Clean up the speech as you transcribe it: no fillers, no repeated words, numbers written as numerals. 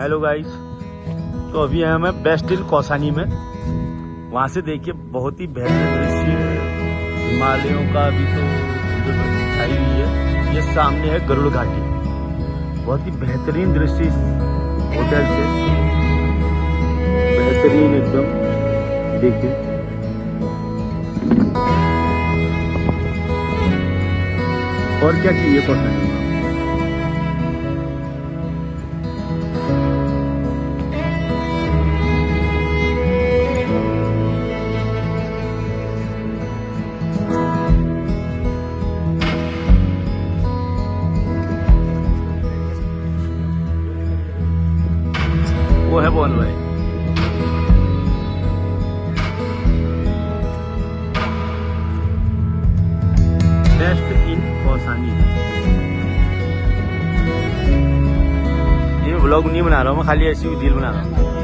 Hello guys, तो अभी हैं मैं बेस्ट इन कौसानी में। वहाँ से देखिए बहुत ही बेहतरीन दृश्य है हिमालयों का। अभी तो जो छाई हुई है, ये सामने है गरुड़ घाटी। बहुत ही बेहतरीन दृश्य इस होटल से, बेहतरीन एकदम। देखिए और क्या चाहिए कौसानी में। वो है बोन भाई। Best in Kausani. ये व्लॉग नहीं बना रहा हूँ मैं, खाली ऐसी रील बना रहा हूँ।